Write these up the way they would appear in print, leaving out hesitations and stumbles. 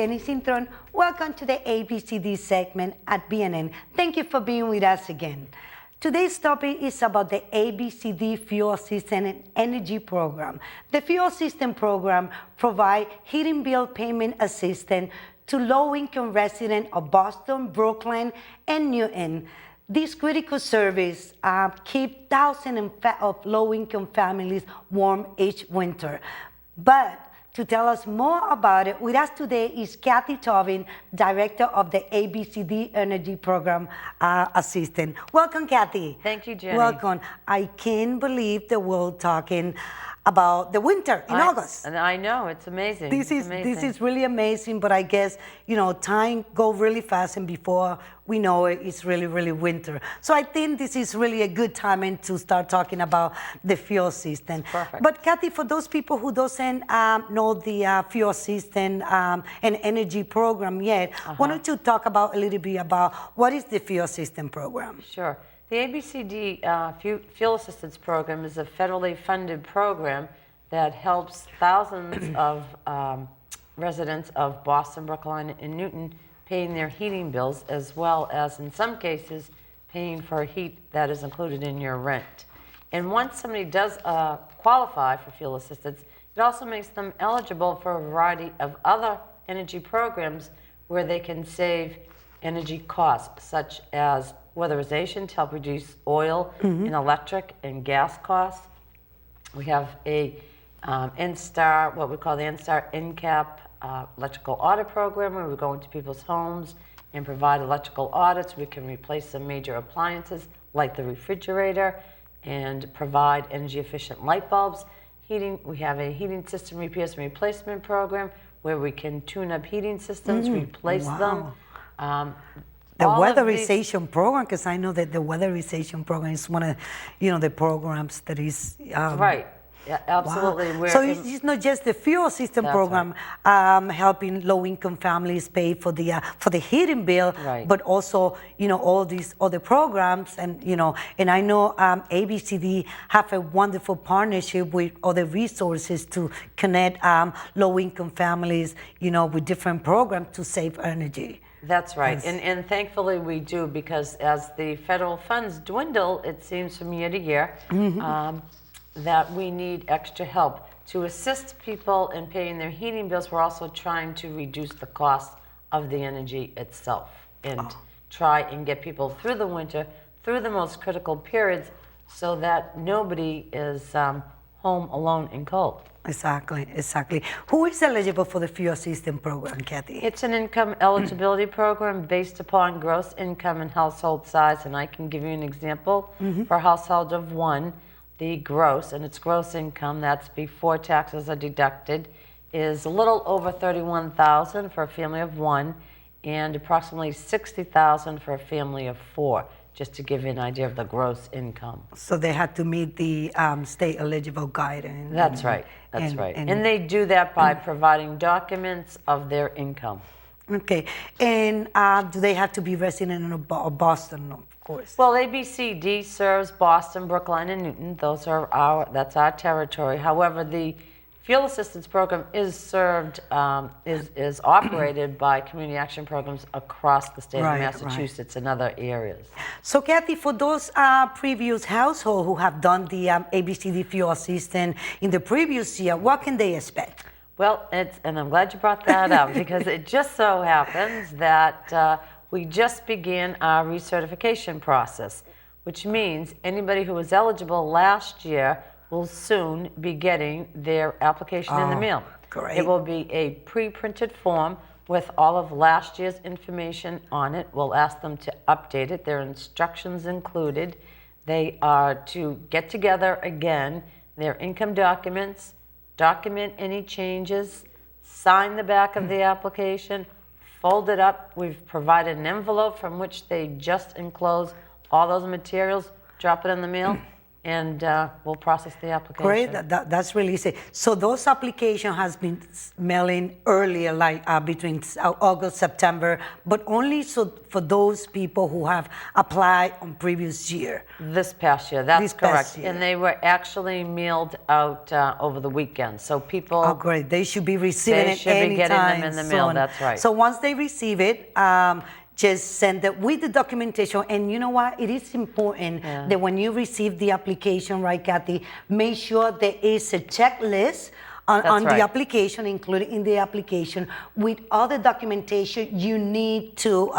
Jenny Cintron. Welcome to the ABCD segment at BNN. Thank you for being with us again. Today's topic is about the ABCD Fuel System and Energy Program. The Fuel System Program provides heating bill payment assistance to low-income residents of Boston, Brooklyn, and Newton. This critical service keeps thousands of low-income families warm each winter. But to tell us more about it, with us today is Kathy Tobin, Director of the ABCD Energy Program Assistant. Welcome, Kathy. Thank you, Jenny. Welcome. I can't believe that we're talking about the winter in August. And I know, it's amazing. This is really amazing, but I guess, you know, time goes really fast, and before we know it, it's really, really winter. So I think this is really a good timing to start talking about the fuel system. Perfect. But Kathy, for those people who doesn't know the fuel system and energy program yet, why don't you talk about a little bit about what is the fuel system program? Sure. The ABCD Fuel Assistance Program is a federally funded program that helps thousands of residents of Boston, Brookline, and Newton paying their heating bills, as well as, in some cases, paying for heat that is included in your rent. And once somebody does qualify for fuel assistance, it also makes them eligible for a variety of other energy programs where they can save energy costs, such as weatherization to help reduce oil and electric and gas costs. We have a NSTAR, what we call the NSTAR NCAP electrical audit program, where we go into people's homes and provide electrical audits. We can replace some major appliances like the refrigerator and provide energy efficient light bulbs. Heating, we have a heating system repairs and replacement program where we can tune up heating systems, replace them. The weatherization program, because I know that the weatherization program is one of, you know, the programs that is right. Yeah, absolutely. Wow. So it's not just the fuel system program helping low-income families pay for the heating bill, but also, you know, all these other programs, and you know, and I know ABCD have a wonderful partnership with other resources to connect low-income families, you know, with different programs to save energy. That's right, and thankfully we do, because as the federal funds dwindle, it seems from year to year, that we need extra help to assist people in paying their heating bills. We're also trying to reduce the cost of the energy itself and try and get people through the winter, through the most critical periods, so that nobody is home alone and cold. Exactly, exactly. Who is eligible for the fuel system program, Kathy? It's an income eligibility program based upon gross income and household size, and I can give you an example. For a household of one, the gross, and it's gross income, that's before taxes are deducted, is a little over $31,000 for a family of one, and approximately $60,000 for a family of four, just to give you an idea of the gross income. So they had to meet the state eligible guidance. That's right. That's right. And they do that by providing documents of their income. Okay. And do they have to be resident of Boston, of course? Well, ABCD serves Boston, Brookline, and Newton. Those are that's our territory. However, the Fuel Assistance Program is served, is operated by community action programs across the state of Massachusetts and other areas. So, Kathy, for those previous households who have done the ABCD Fuel Assistance in the previous year, what can they expect? Well, and I'm glad you brought that up, because it just so happens that we just began our recertification process, which means anybody who was eligible last year will soon be getting their application in the mail. Great. It will be a pre-printed form with all of last year's information on it. We'll ask them to update it. There are instructions included. They are to get together again their income documents, document any changes, sign the back of the application, fold it up. We've provided an envelope from which they just enclose all those materials, drop it in the mail. and we'll process the application. Great, that's really easy. So those application has been mailing earlier, like between August, September, but only so for those people who have applied on previous year. This past year, that's This correct. past year. And they were actually mailed out over the weekend. So people, Oh, great. They should be receiving they it should be getting them anytime in the mail. soon. That's right. So once they receive it, just send it with the documentation. And you know what? It is important that when you receive the application, right, Kathy, make sure there is a checklist on right. the application, included in the application, with all the documentation you need to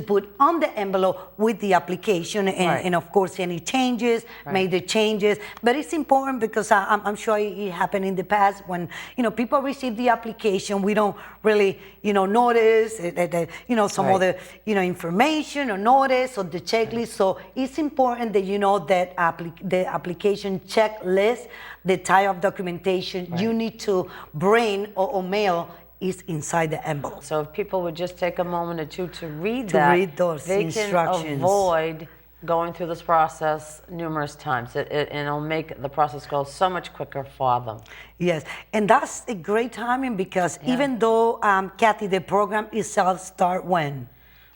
put on the envelope with the application, and, Right. and of course any changes, Right. make the changes. But it's important because I'm sure it happened in the past when people receive the application, we don't really notice that some Right. other information or notice or the checklist. So it's important that that the application checklist, the type of documentation you need to bring or mail is inside the envelope. So if people would just take a moment or two to read To that, read those they instructions. can avoid going through this process numerous times. And it'll make the process go so much quicker for them. Yes, and that's a great timing because even though, Kathy, the program itself start when?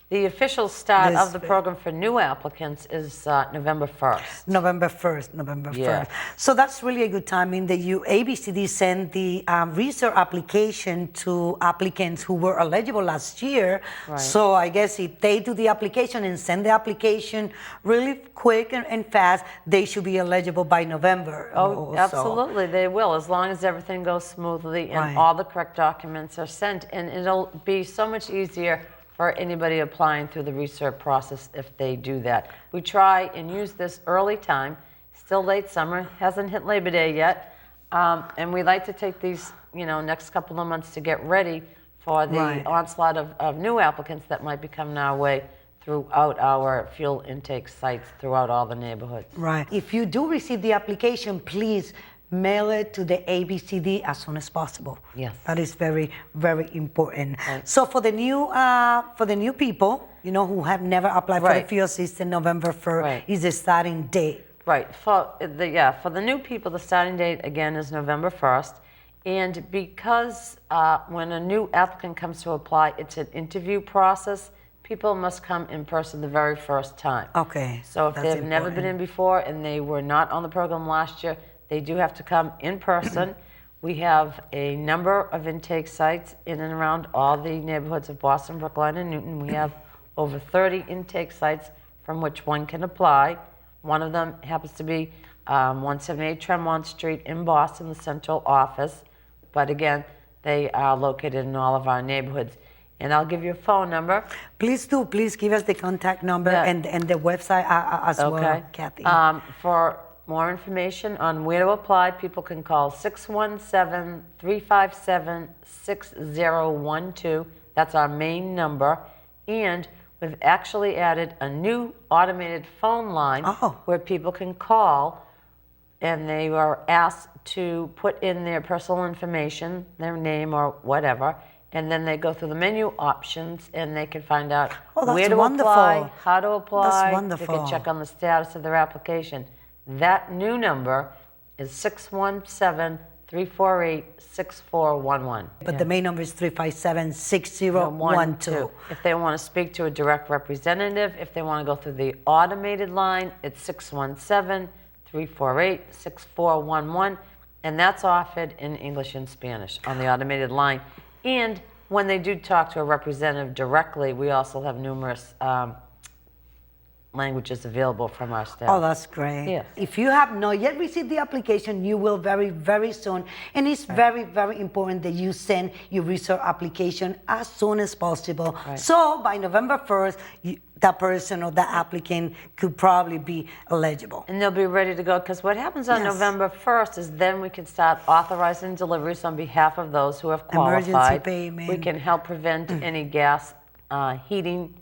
The official start This of the program for new applicants is November 1st. November 1st. Yeah. So that's really a good timing that ABCD sent the research application to applicants who were eligible last year. Right. So I guess if they do the application and send the application really quick and fast, they should be eligible by November. Oh, or so. absolutely, they will, as long as everything goes smoothly and Right. all the correct documents are sent. And it'll be so much easier for anybody applying through the research process if they do that. We try and use this early time, still late summer, hasn't hit Labor Day yet, and we like to take these, next couple of months to get ready for the Right. onslaught of new applicants that might be coming our way throughout our fuel intake sites throughout all the neighborhoods. Right. If you do receive the application, please mail it to the ABCD as soon as possible. Yes. That is very, very important. Right. So for the new people, who have never applied for the Right. fuel system, November 1st Right. is the starting date. Right. For the new people, the starting date again is November 1st. And because when a new applicant comes to apply, it's an interview process, people must come in person the very first time. Okay. So if that's they've never been in before and they were not on the program last year, they do have to come in person. We have a number of intake sites in and around all the neighborhoods of Boston, Brookline, and Newton. We have over 30 intake sites from which one can apply. One of them happens to be 178 Tremont Street in Boston, the central office. But again, they are located in all of our neighborhoods. And I'll give you a phone number. Please do. Please give us the contact number and the website as well, Kathy. For more information on where to apply, people can call 617-357-6012. That's our main number. And we've actually added a new automated phone line where people can call and they are asked to put in their personal information, their name or whatever, and then they go through the menu options and they can find out where to apply, how to apply. That's wonderful. They can check on the status of their application. That new number is 617-348-6411. But the main number is 357-6012. If they want to speak to a direct representative, if they want to go through the automated line, it's 617-348-6411. And that's offered in English and Spanish on the automated line. And when they do talk to a representative directly, we also have numerous languages available from our staff. Oh, that's great. Yes. If you have not yet received the application, you will very, very soon. And it's very, very important that you send your research application as soon as possible. Right. So by November 1st, that person or that applicant could probably be eligible. And they'll be ready to go, because what happens on November 1st is then we can start authorizing deliveries on behalf of those who have qualified. Emergency payment. We can help prevent any gas heating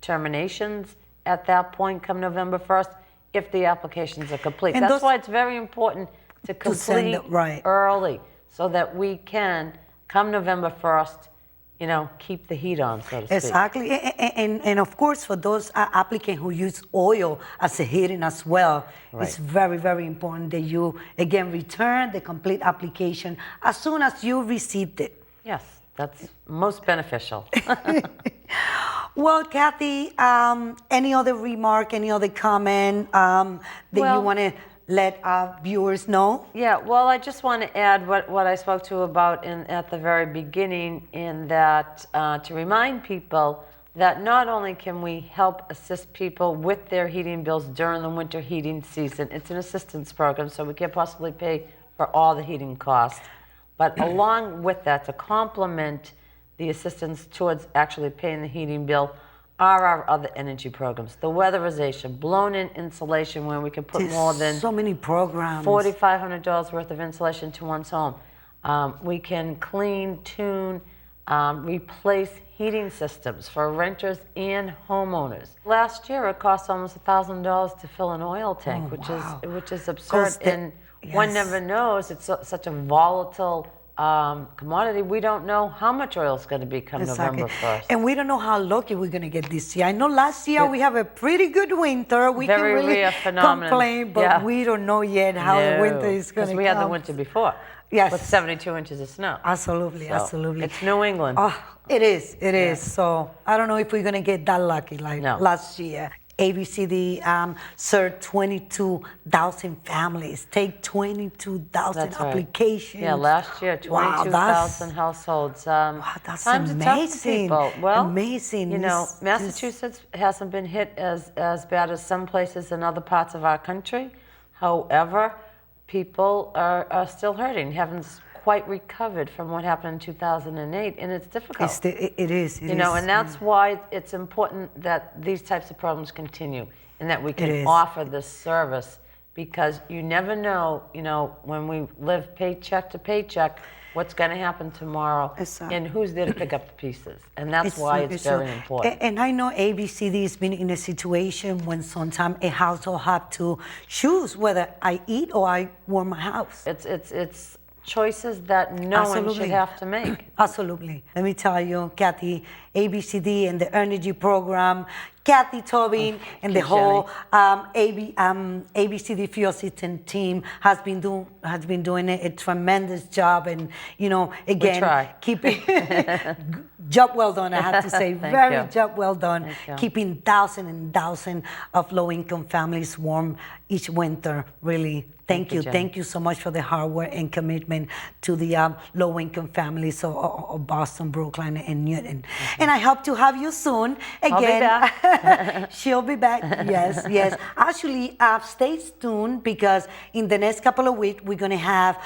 terminations at that point come November 1st if the applications are complete. And that's why it's very important to complete early. so that we can, come November 1st, keep the heat on, so to speak. Exactly. And of course, for those applicants who use oil as a heating as well, it's very, very important that you, again, return the complete application as soon as you received it. Yes, that's most beneficial. Well, Kathy, any other remark, any other comment that you want to let our viewers know? Yeah, well, I just want to add what I spoke to about at the very beginning, in that to remind people that not only can we help assist people with their heating bills during the winter heating season, it's an assistance program, so we can't possibly pay for all the heating costs, but along with that, to complement the assistance towards actually paying the heating bill, are our other energy programs. The weatherization, blown-in insulation, where we can put more than so many programs, $4,500 worth of insulation to one's home. We can clean, tune, replace heating systems for renters and homeowners. Last year, it cost almost $1,000 to fill an oil tank, which is absurd. And one never knows. It's such a volatile commodity. We don't know how much oil is going to be come November 1st. And we don't know how lucky we're going to get this year. I know last year we have a pretty good winter. We can really complain, but we don't know yet how the winter is going to come. Because we had the winter before. Yes. With 72 inches of snow. Absolutely, So absolutely. It's New England. Oh, it is, it is. So I don't know if we're going to get that lucky like last year. ABCD served 22,000 families, take 22,000 applications. Yeah, last year, 22,000 households. That's times amazing. are tough for people. Well, amazing. Massachusetts hasn't been hit as bad as some places in other parts of our country. However, people are still hurting, haven't quite recovered from what happened in 2008, and it's difficult. It is. And that's why it's important that these types of programs continue, and that we can offer this service, because you never know, when we live paycheck to paycheck, what's going to happen tomorrow, and who's there to pick up the pieces. And that's why it's very important. And I know ABCD has been in a situation when sometimes a household have to choose whether I eat or I warm my house. It's choices that no one should have to make. Absolutely. Let me tell you, Kathy, ABCD and the Energy Program, Kathy Tobin and the whole ABCD Fuel System team has been doing a tremendous job, and again, keeping job well done. I have to say, job well done, keeping thousands and thousands of low-income families warm each winter. Really, thank you. Thank you so much for the hard work and commitment to the low-income families of Boston, Brookline, and Newton. And I hope to have you soon again. I'll be back. She'll be back. Yes, yes. Actually, stay tuned, because in the next couple of weeks we're going to have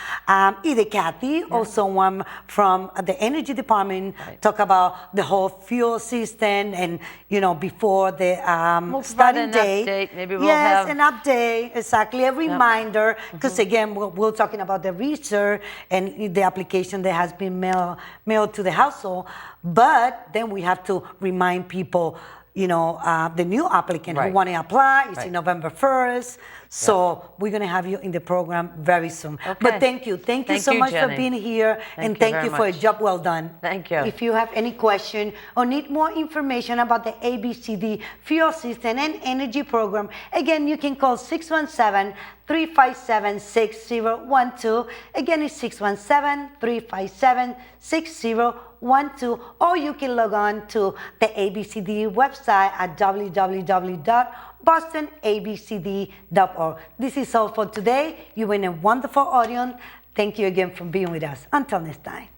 either Kathy or someone from the Energy Department talk about the whole fuel system, and before the starting date. Update. Maybe we'll have an update. Exactly, a reminder, because again, we're talking about the research and the application that has been mailed to the household, but then we have to remind people, the new applicant who want to apply is in November 1st. So we're going to have you in the program very soon. But thank you so much for being here, and thank you for a job well done. Thank you. If you have any question or need more information about the ABCD Fuel System and Energy Program, again, you can call 617-357-6012. Again, it's 617-357-6012, or you can log on to the ABCD website at www.bostonabcd.org. This is all for today. You've been a wonderful audience. Thank you again for being with us. Until next time.